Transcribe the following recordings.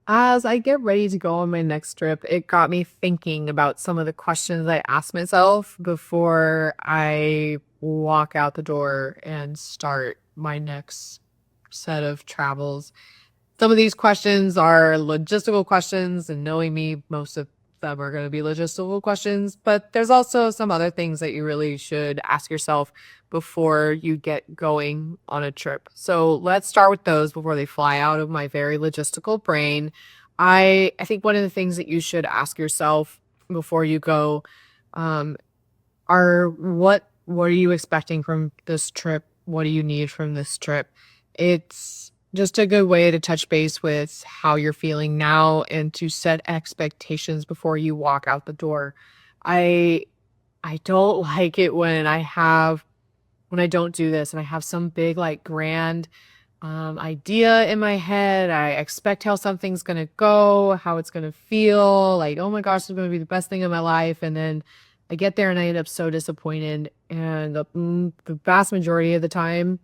As I get ready to go on my next trip, it got me thinking about some of the questions I ask myself before I walk out the door and start my next set of travels. Some of these questions are logistical questions, and knowing me, most of them are going to be logistical questions, but there's also some other things that you really should ask yourself before you get going on a trip. So let's start with those before they fly out of my very logistical brain. I think one of the things that you should ask yourself before you go um, are what are you expecting from this trip? What do you need from this trip? It's just a good way to touch base with how you're feeling now and to set expectations before you walk out the door. I I don't like it when I don't do this and I have some big like grand idea in my head. I expect how something's gonna go, how it's gonna feel, like, oh my gosh, this is gonna be the best thing in my life. And then I get there and I end up so disappointed. And the vast majority of the time,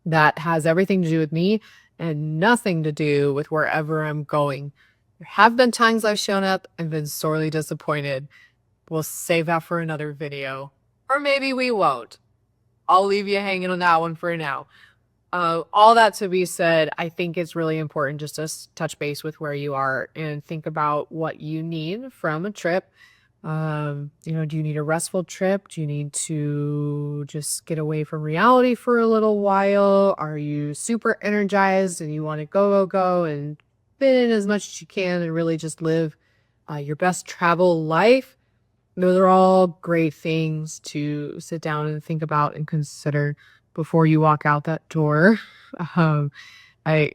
that has everything to do with me and nothing to do with wherever I'm going. There have been times I've shown up and been sorely disappointed. We'll save that for another video. Or maybe we won't. I'll leave you hanging on that one for now. All that to be said, I think it's really important just to touch base with where you are and think about what you need from a trip. Do you need a restful trip? Do you need to just get away from reality for a little while? Are you super energized and you want to go and fit in as much as you can and really just live your best travel life? Those are all great things to sit down and think about and consider before you walk out that door. Um, I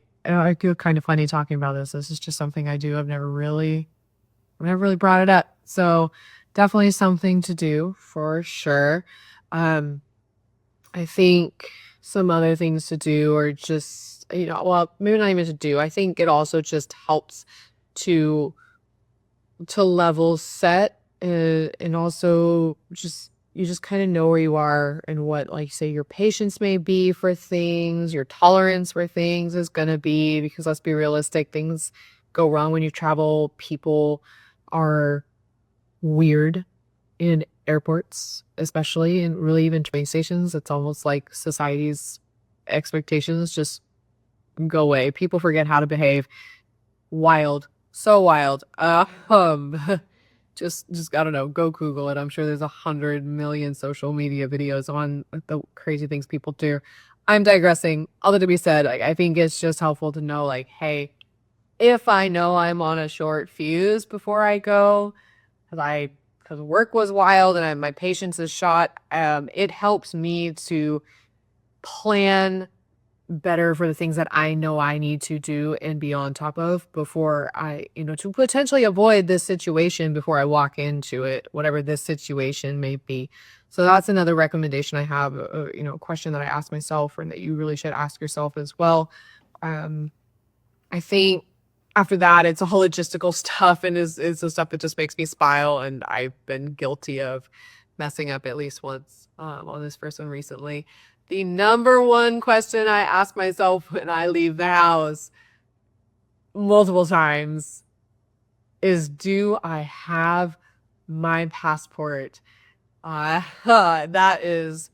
feel kind of funny talking about this. This is just something I do. I've never really brought it up. So definitely something to do for sure. Um, I think some other things to do or just, well, maybe not even to do. I think it also just helps to level set and also just you just kind of know where you are and what like say your patience may be for things, your tolerance for things is going to be because let's be realistic, things go wrong when you travel. People are weird in airports, especially and really even train stations. It's almost like society's expectations just go away. People forget how to behave. Wild. So wild. Just I don't know, go Google it. I'm sure there's 100 million social media videos on the crazy things people do. I'm digressing. All that to be said, like I think it's just helpful to know, like, hey, if I know I'm on a short fuse before I go, because work was wild and my patience is shot, it helps me to plan better for the things that I know I need to do and be on top of before to potentially avoid this situation before I walk into it, whatever this situation may be. So that's another recommendation I have, a question that I ask myself and that you really should ask yourself as well. Um, I think after that, it's all logistical stuff and is the stuff that just makes me smile. And I've been guilty of messing up at least once on this first one recently. The number one question I ask myself when I leave the house multiple times is, do I have my passport? That is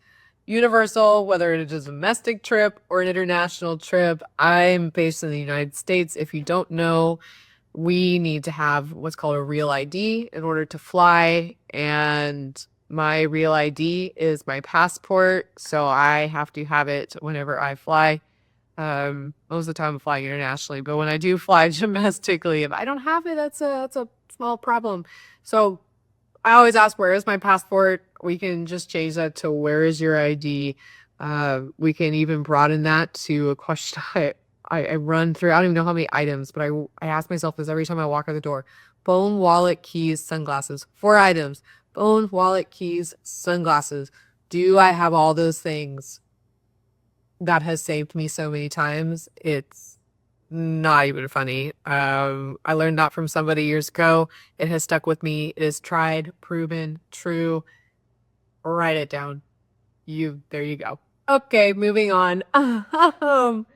universal, whether it is a domestic trip or an international trip. I'm based in the United States. If you don't know, we need to have what's called a real ID in order to fly. And my real ID is my passport. So I have to have it whenever I fly. Most of the time I'm flying internationally, but when I do fly domestically, if I don't have it, that's a small problem. So I always ask, where is my passport? We can just change that to where is your ID? We can even broaden that to a question I run through. I don't even know how many items, but I ask myself this every time I walk out the door. Phone, wallet, keys, sunglasses. 4 items. Phone, wallet, keys, sunglasses. Do I have all those things? That has saved me so many times. It's not even funny. I learned that from somebody years ago. It has stuck with me. It is tried, proven, true. Write it down. There you go. Okay, moving on. Oh,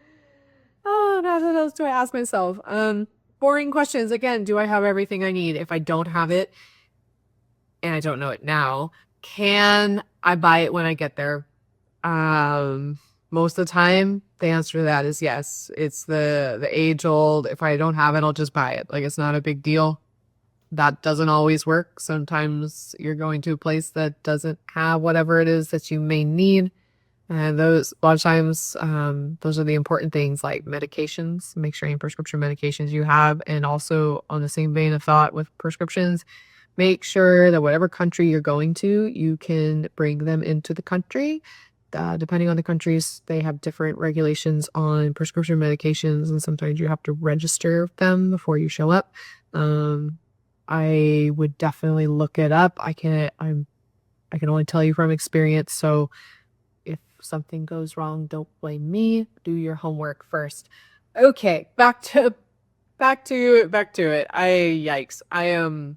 what else do I ask myself? boring questions. Again, do I have everything I need? If I don't have it, and I don't know it now, can I buy it when I get there? Um, Most of the time, the answer to that is yes. It's the age old, if I don't have it, I'll just buy it. Like, it's not a big deal. That doesn't always work. Sometimes you're going to a place that doesn't have whatever it is that you may need. And those, a lot of times, those are the important things like medications. Make sure any prescription medications you have. And also, on the same vein of thought with prescriptions, make sure that whatever country you're going to, you can bring them into the country. Depending on the countries, they have different regulations on prescription medications, and sometimes you have to register them before you show up. Um, I would definitely look it up. I can only tell you from experience. So if something goes wrong, don't blame me. Do your homework first. Okay, back to it. Yikes. I am.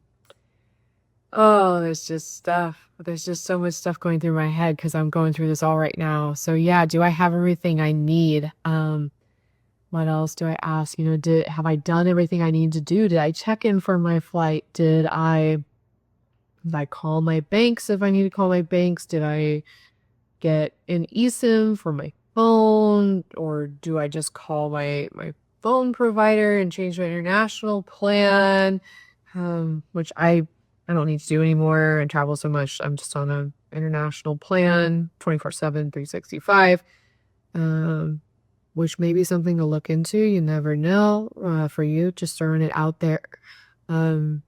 Oh, there's just stuff. There's just so much stuff going through my head because I'm going through this all right now. So yeah, do I have everything I need? What else do I ask? Have I done everything I need to do? Did I check in for my flight? Did I call my banks if I need to call my banks? Did I get an eSIM for my phone, or do I just call my phone provider and change my international plan? Which I don't need to do anymore and travel so much. I'm just on a international plan, 24/7, 365. Um, which may be something to look into. You never know. For you, just throwing it out there. Um,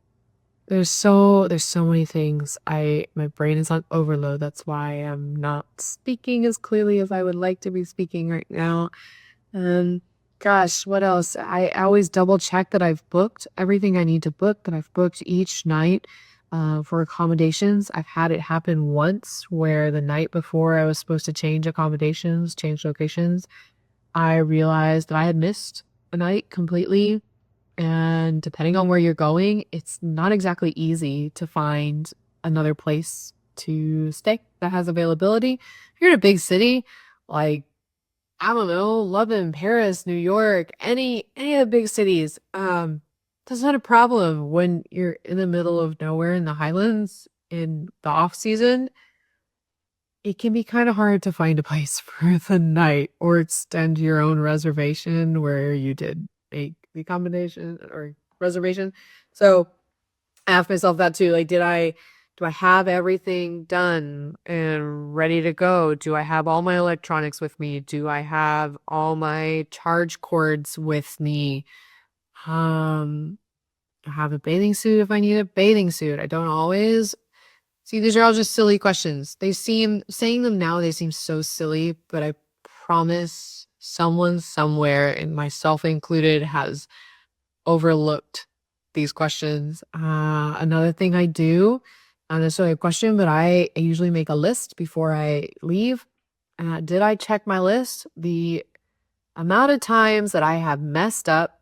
there's so many things. My brain is on overload. That's why I'm not speaking as clearly as I would like to be speaking right now. Um, Gosh, what else? I always double check that I've booked everything I need to book, that I've booked each night for accommodations. I've had it happen once where the night before I was supposed to change accommodations, change locations, I realized that I had missed a night completely. And depending on where you're going, it's not exactly easy to find another place to stay that has availability. If you're in a big city, like, I don't know, London, Paris, New York, any of the big cities, that's not a problem. When you're in the middle of nowhere in the Highlands in the off season, it can be kind of hard to find a place for the night or extend your own reservation where you did make the accommodation or reservation. So I asked myself that too. Like, do I have everything done and ready to go? Do I have all my electronics with me? Do I have all my charge cords with me? Um, I have a bathing suit if I need a bathing suit. I don't always. See, these are all just silly questions. Saying them now, they seem so silly, but I promise someone somewhere, and myself included, has overlooked these questions. Another thing I do, not necessarily a question, but I usually make a list before I leave. Did I check my list? The amount of times that I have messed up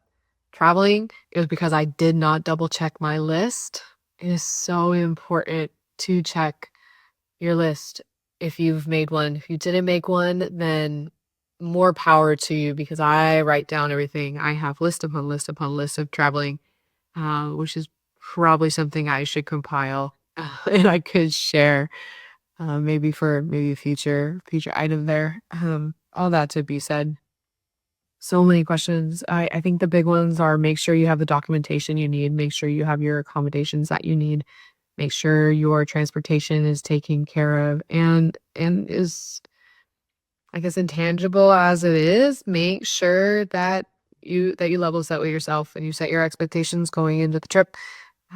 traveling is because I did not double check my list. It is so important to check your list if you've made one. If you didn't make one, then more power to you because I write down everything. I have list upon list upon list of traveling, which is probably something I should compile and I could share maybe a future item there. All that to be said. So many questions. I think the big ones are make sure you have the documentation you need, make sure you have your accommodations that you need, make sure your transportation is taken care of and is, I guess, intangible as it is. Make sure that you level set with yourself and you set your expectations going into the trip.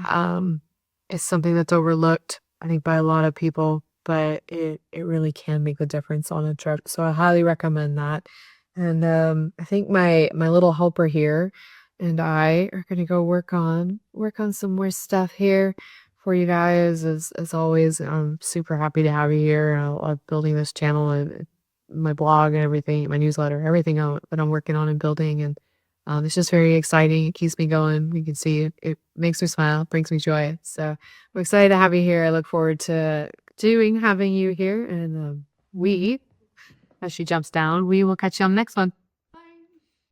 Um, it's something that's overlooked, I think, by a lot of people, but it really can make a difference on a trip. So I highly recommend that. And I think my little helper here and I are gonna go work on some more stuff here for you guys. As always, I'm super happy to have you here. I love building this channel and my blog and everything, my newsletter, everything that I'm working on and building. And it's just very exciting. It keeps me going. You can see it makes me smile, brings me joy. So I'm excited to have you here. I look forward to having you here. And we, as she jumps down, we will catch you on the next one.